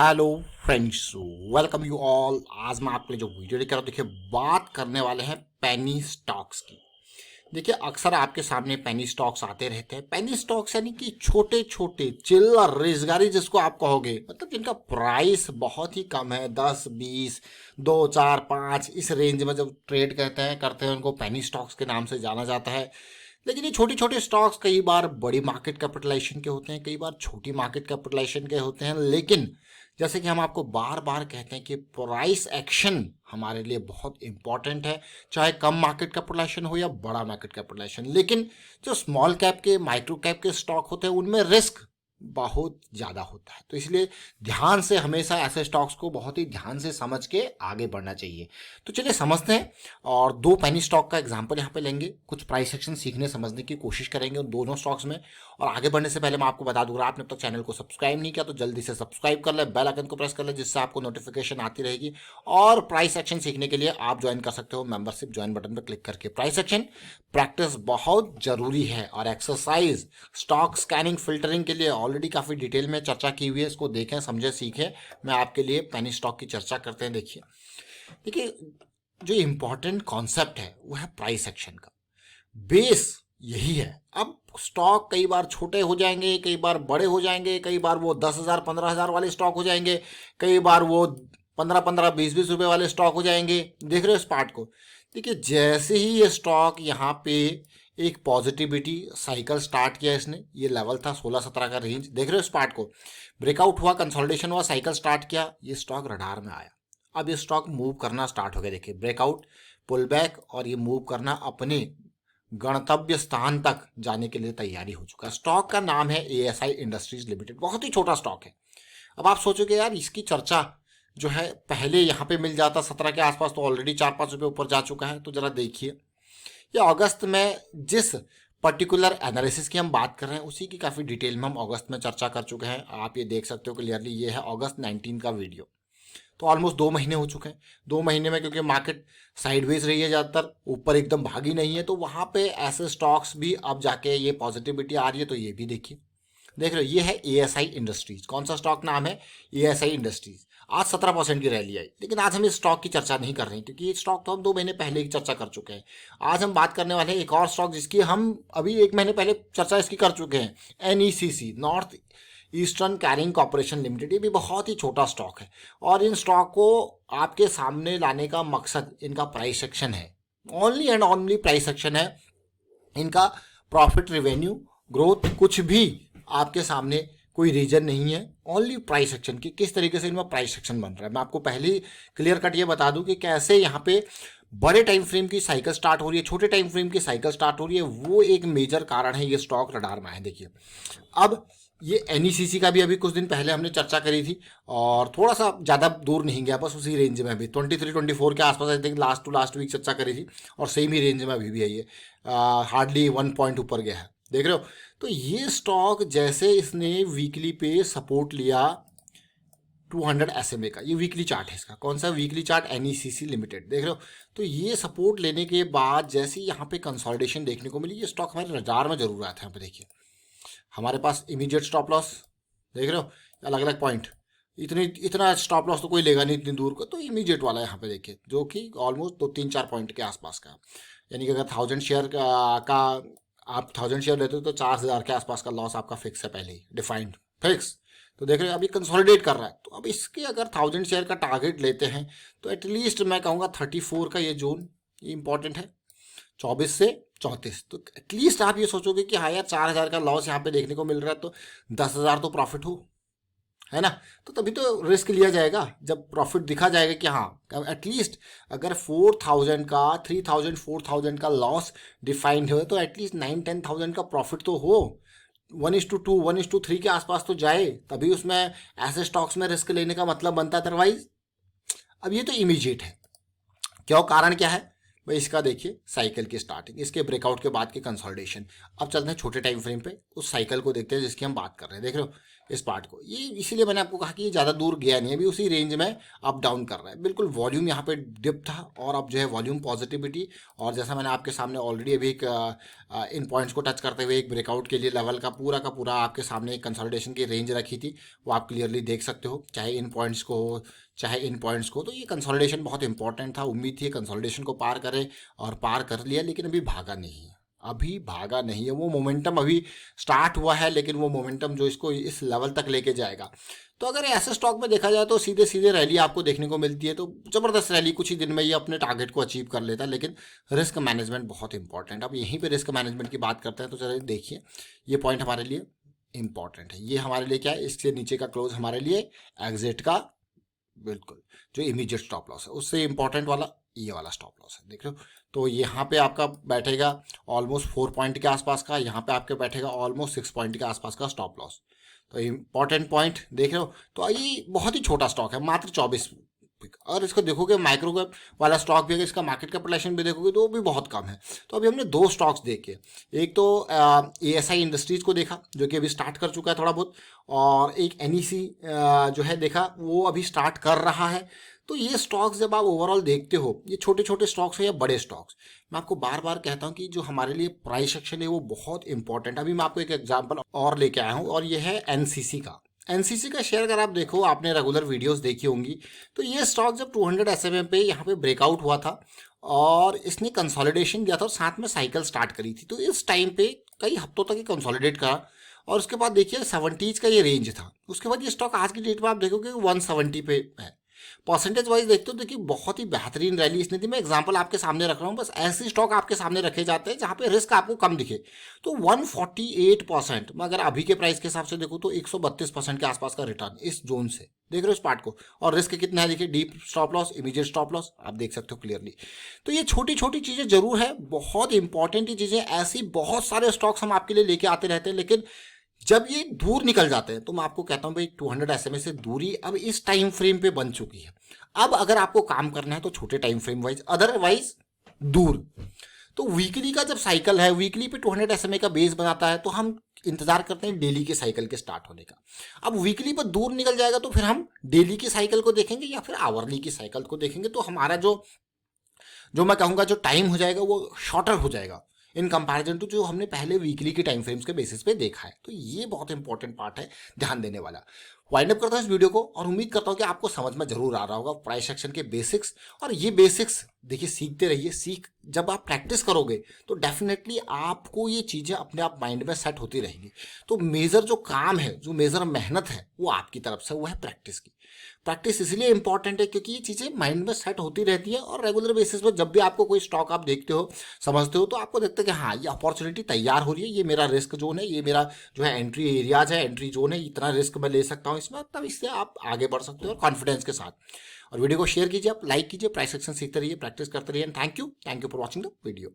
Hello friends, welcome you all. आज मैं आपके लिए जो वीडियो लेकर आया हूं, देखिए बात करने वाले हैं पेनी स्टॉक्स की। देखिए अक्सर आपके सामने पेनी स्टॉक्स आते रहते हैं। पेनी स्टॉक्स यानी कि छोटे छोटे चिल्लर रेजगारी जिसको आप कहोगे, मतलब जिनका प्राइस बहुत ही कम है, 10 20 2 4 5 इस रेंज में जब ट्रेड करते हैं उनको पेनी स्टॉक्स के नाम से जाना जाता है। लेकिन ये छोटे छोटे स्टॉक्स कई बार बड़ी मार्केट कैपिटलाइजेशन के होते हैं, कई बार छोटी मार्केट कैपिटलाइजेशन के होते हैं। लेकिन जैसे कि हम आपको बार बार कहते हैं कि प्राइस एक्शन हमारे लिए बहुत इंपॉर्टेंट है, चाहे कम मार्केट कैपिटलाइजेशन हो या बड़ा मार्केट कैपिटलाइजेशन। लेकिन जो स्मॉल कैप के माइक्रो कैप के स्टॉक होते हैं उनमें रिस्क बहुत ज़्यादा होता है, तो इसलिए ध्यान से हमेशा ऐसे स्टॉक्स को बहुत ही ध्यान से समझ के आगे बढ़ना चाहिए। तो चलिए समझते हैं और दो पेनी स्टॉक का एग्जांपल यहाँ पे लेंगे, कुछ प्राइस एक्शन सीखने समझने की कोशिश करेंगे उन दोनों स्टॉक्स में। और आगे बढ़ने से पहले मैं आपको बता दूंगा, आपने अब तक चैनल को सब्सक्राइब नहीं किया तो जल्दी से सब्सक्राइब कर ले, बेल आइकन को प्रेस कर ले, जिससे आपको नोटिफिकेशन आती रहेगी। और प्राइस एक्शन सीखने के लिए आप ज्वाइन कर सकते हो मेंबरशिप ज्वाइन बटन पर क्लिक करके। प्राइस एक्शन प्रैक्टिस बहुत जरूरी है और एक्सरसाइज स्टॉक स्कैनिंग फिल्टरिंग के लिए ऑलरेडी काफ़ी डिटेल में चर्चा की हुई है, इसको देखें समझें सीखें। मैं आपके लिए पेनी स्टॉक की चर्चा करते हैं। देखिए देखिए जो इम्पोर्टेंट कॉन्सेप्ट है वो है प्राइस एक्शन का। बेस यही है। अब स्टॉक कई बार छोटे हो जाएंगे, कई बार बड़े हो जाएंगे, कई बार वो 10,000 15,000 वाले स्टॉक हो जाएंगे, कई बार वो 15 20 रुपए वाले स्टॉक हो जाएंगे। देख रहे हो इस पार्ट को। देखिए जैसे ही ये स्टॉक यहाँ पे एक पॉजिटिविटी साइकिल स्टार्ट किया इसने, ये लेवल था 16-17 का रेंज, देख रहे हो इस पार्ट को। ब्रेकआउट हुआ, कंसोलिडेशन हुआ, साइकिल स्टार्ट किया, ये स्टॉक रडार में आया। अब ये स्टॉक मूव करना स्टार्ट हो गया। देखिए ब्रेकआउट, पुल बैक और ये मूव करना अपने गणतव्य स्थान तक जाने के लिए तैयारी हो चुका है। स्टॉक का नाम है एएसआई इंडस्ट्रीज लिमिटेड, बहुत ही छोटा स्टॉक है। अब आप सोचोगे यार इसकी चर्चा जो है पहले यहाँ पे मिल जाता 17 के आसपास, तो ऑलरेडी 4-5 रुपये ऊपर जा चुका है। तो जरा देखिए ये अगस्त में जिस पर्टिकुलर एनालिसिस की हम बात कर रहे हैं उसी की काफ़ी डिटेल में हम अगस्त में चर्चा कर चुके हैं। आप ये देख सकते हो क्लियरली, ये है अगस्त 19 का वीडियो। तो ऑलमोस्ट 2 महीने हो चुके हैं। 2 महीने में क्योंकि मार्केट साइडवेज रही है, ज़्यादातर ऊपर एकदम भागी नहीं है, तो वहाँ पे ऐसे स्टॉक्स भी अब जाके ये पॉजिटिविटी आ रही है। तो ये भी देखिए, देख रहे हो, ये है एएसआई इंडस्ट्रीज। कौन सा स्टॉक नाम है? ASI industries. आज 17% की रैली आई, लेकिन आज हम इस स्टॉक की चर्चा नहीं कर रहे हैं क्योंकि ये स्टॉक तो हम 2 महीने पहले ही चर्चा कर चुके हैं। आज हम बात करने वाले हैं एक और स्टॉक जिसकी हम अभी 1 महीने पहले चर्चा इसकी कर चुके हैं, NECC, North Eastern Carrying Corporation Limited. ये भी बहुत ही छोटा स्टॉक है और इन स्टॉक को आपके सामने लाने का मकसद इनका प्राइस सेक्शन है, only and only price section है। इनका प्रॉफिट रेवेन्यू ग्रोथ कुछ भी आपके सामने कोई रीजन नहीं है, ओनली प्राइस सेक्शन की किस तरीके से इनमें प्राइस सेक्शन बन रहा है। मैं आपको पहले ही क्लियर कट ये बता दूं कि कैसे यहाँ पे बड़े टाइम फ्रेम की साइकिल स्टार्ट हो रही है, छोटे टाइम फ्रेम की साइकिल स्टार्ट हो रही है, वो एक मेजर कारण है ये स्टॉक रडार में है। देखिए अब ये एनईसीसी का भी अभी कुछ दिन पहले हमने चर्चा करी थी और थोड़ा सा ज़्यादा दूर नहीं गया, बस उसी रेंज में अभी 23-24 के आसपास I think last to last week चर्चा करी थी और सेम ही रेंज में अभी भी है ये, हार्डली 1 पॉइंट ऊपर गया है। देख रहे हो, तो ये स्टॉक जैसे इसने वीकली पे सपोर्ट लिया 200 SMA का, ये वीकली चार्ट है इसका। कौन सा वीकली चार्ट? NECC limited. देख रहे हो, तो ये सपोर्ट लेने के बाद जैसे यहाँ पे कंसोलिडेशन देखने को मिली, ये स्टॉक हमारे रडार में जरूर आया था। यहाँ पे देखिए हमारे पास इमीडिएट स्टॉप लॉस, देख रहे हो, अलग अलग पॉइंट, इतना स्टॉप लॉस तो कोई लेगा नहीं इतनी दूर को, तो इमीडिएट वाला यहाँ पे देखिए जो कि ऑलमोस्ट 2-3-4 पॉइंट के आसपास का। यानी कि अगर 1000 शेयर का आप 1000 शेयर लेते हो तो 4000 के आसपास का लॉस आपका फिक्स है, पहले ही डिफाइंड फिक्स। तो देख रहे हो अभी कंसोलिडेट कर रहा है, तो अब इसके अगर 1000 शेयर का टारगेट लेते हैं तो एटलीस्ट मैं कहूँगा 34 का ये जोन, ये इंपॉर्टेंट है, 24 से 34। तो एटलीस्ट आप ये सोचोगे कि हाँ यार 4000 का लॉस यहाँ पे देखने को मिल रहा है तो 10,000 तो प्रॉफिट हो, है ना। तो तभी तो रिस्क लिया जाएगा जब प्रॉफिट दिखा जाएगा कि हाँ एटलीस्ट अगर 4000 का 3000 4000 का लॉस डिफाइंड हो तो एटलीस्ट 9-10,000 का प्रॉफिट तो हो, 1:2 1:3 के आसपास तो जाए, तभी उसमें ऐसे स्टॉक्स में रिस्क लेने का मतलब बनता है। अदरवाइज अब ये तो इमीडिएट है। क्यों? कारण क्या है भाई? इसका देखिए साइकिल की स्टार्टिंग, इसके ब्रेकआउट के बाद के कंसोलिडेशन। अब चलते हैं छोटे टाइम फ्रेम पे, उस साइकिल को देखते हैं जिसकी हम बात कर रहे हैं। देख रहे हो इस पार्ट को। ये इसीलिए मैंने आपको कहा कि ये ज़्यादा दूर गया नहीं है, अभी उसी रेंज में अप डाउन कर रहा है। बिल्कुल वॉल्यूम यहाँ पे डिप था और अब जो है वॉल्यूम पॉजिटिविटी, और जैसा मैंने आपके सामने ऑलरेडी अभी एक इन पॉइंट्स को टच करते हुए एक ब्रेकआउट के लिए लेवल का पूरा आपके सामने एक कंसोलिडेशन की रेंज रखी थी, वो आप क्लियरली देख सकते हो, चाहे इन पॉइंट्स को हो चाहे इन पॉइंट्स को। तो ये कंसोलिडेशन बहुत इंपॉर्टेंट था, उम्मीद थी कंसोलिडेशन को पार करें और पार कर लिया, लेकिन अभी भागा नहीं है, अभी भागा नहीं है। वो मोमेंटम अभी स्टार्ट हुआ है, लेकिन वो मोमेंटम जो इसको इस लेवल तक लेके जाएगा। तो अगर ऐसे स्टॉक में देखा जाए तो सीधे सीधे रैली आपको देखने को मिलती है, तो ज़बरदस्त रैली, कुछ ही दिन में ये अपने टारगेट को अचीव कर लेता है। लेकिन रिस्क मैनेजमेंट बहुत इंपॉर्टेंट। अब यहीं पे रिस्क मैनेजमेंट की बात करते हैं, तो चलिए देखिए, ये पॉइंट हमारे लिए इंपॉर्टेंट है। ये हमारे लिए क्या है, इसके नीचे का क्लोज हमारे लिए एग्जिट का बिल्कुल जो इमीडिएट स्टॉप लॉस है, उससे इंपॉर्टेंट वाला ये वाला स्टॉप लॉस है, देख रहे हो। तो यहाँ पे आपका बैठेगा ऑलमोस्ट 4 पॉइंट के आसपास का, यहाँ पे आपके बैठेगा ऑलमोस्ट 6 पॉइंट के आसपास का स्टॉप लॉस। तो इंपॉर्टेंट पॉइंट देख रहे हो। तो ये बहुत ही छोटा स्टॉक है, मात्र 24। और इसको देखोगे माइक्रो कैप वाला स्टॉक भी, अगर इसका मार्केट कैपिटलाइजेशन भी देखोगे तो वो भी बहुत कम है। तो अभी हमने 2 स्टॉक्स देखे, एक तो ASI इंडस्ट्रीज को देखा जो कि अभी स्टार्ट कर चुका है थोड़ा बहुत, और एक NEC जो है देखा, वो अभी स्टार्ट कर रहा है। तो ये स्टॉक्स जब आप ओवरऑल देखते हो, ये छोटे छोटे स्टॉक्स हो या बड़े स्टॉक्स, मैं आपको बार बार कहता हूँ कि जो हमारे लिए प्राइस एक्शन है वो बहुत इंपॉर्टेंट है। अभी मैं आपको एक एग्जांपल और लेके आया हूँ, और ये है NCC का। NCC का शेयर अगर आप देखो, आपने रेगुलर वीडियोस देखी होंगी, तो ये स्टॉक जब 200 SMA पे यहाँ पे ब्रेकआउट हुआ था और इसने कंसोलिडेशन दिया था और साथ में साइकिल स्टार्ट करी थी, तो इस टाइम पे कई हफ्तों तक ये कंसोलिडेट करा, और उसके बाद देखिए 70s का ये रेंज था। उसके बाद ये स्टॉक आज की डेट में आप देखोगे 170 पे है। परसेंटेज वाइज देखते हो, देखिए बहुत ही बेहतरीन रैली इसने दी। मैं एग्जांपल आपके सामने रख रहा हूँ, बस ऐसे स्टॉक आपके सामने रखे जाते हैं जहाँ पे रिस्क आपको कम दिखे। तो 148%, मैं अगर अभी के प्राइस के हिसाब से देखूँ तो 132% के आसपास का रिटर्न इस जोन से, देख रहे हो इस पार्ट को। और रिस्क कितना है देखिए, deep stop loss, immediate stop loss, आप देख सकते हो क्लियरली। तो ये छोटी छोटी चीज़ें जरूर है, बहुत इंपॉर्टेंट ही चीज़ें। ऐसी बहुत सारे स्टॉक्स हम आपके लिए लेके आते रहते हैं, लेकिन जब ये दूर निकल जाते हैं तो मैं आपको कहता हूं भाई 200 SMA से दूरी अब इस टाइम फ्रेम पे बन चुकी है। अब अगर आपको काम करना है तो छोटे टाइम फ्रेम वाइज, अदरवाइज दूर। तो वीकली का जब साइकिल है, वीकली पे 200 SMA का बेस बनाता है, तो हम इंतजार करते हैं डेली के साइकिल के स्टार्ट होने का। अब वीकली पर दूर निकल जाएगा तो फिर हम डेली की साइकिल को देखेंगे या फिर आवरली की साइकिल को देखेंगे। तो हमारा जो मैं कहूँगा जो टाइम हो जाएगा वो शॉर्टर हो जाएगा इन कंपैरिजन टू जो हमने पहले वीकली के टाइम फ्रेम्स के बेसिस पे देखा है। तो ये बहुत इंपॉर्टेंट पार्ट है ध्यान देने वाला। वाइंड अप करता हूँ इस वीडियो को, और उम्मीद करता हूँ कि आपको समझ में जरूर आ रहा होगा प्राइस एक्शन के बेसिक्स। और ये बेसिक्स देखिए सीखते रहिए, जब आप प्रैक्टिस करोगे तो डेफिनेटली आपको ये चीज़ें अपने आप माइंड में सेट होती रहेंगी। तो मेजर जो काम है, जो मेजर मेहनत है वो आपकी तरफ से, वो है प्रैक्टिस की। प्रैक्टिस इसलिए इंपॉर्टेंट है क्योंकि ये चीज़ें माइंड में सेट होती रहती है, और रेगुलर बेसिस पर जब भी आपको कोई स्टॉक आप देखते हो, समझते हो, तो आपको देखते हैं कि हाँ ये अपॉर्चुनिटी तैयार हो रही है, ये मेरा रिस्क जोन है, ये मेरा जो है एंट्री एरियाज है, एंट्री जोन है, इतना रिस्क मैं ले सकता हूँ इसमें, तब इससे आप आगे बढ़ सकते हो कॉन्फिडेंस के साथ। और वीडियो को शेयर कीजिए, आप लाइक कीजिए, प्राइस एक्शन सीखते रहिए, प्रैक्टिस करते रहिए। Thank you for watching the video.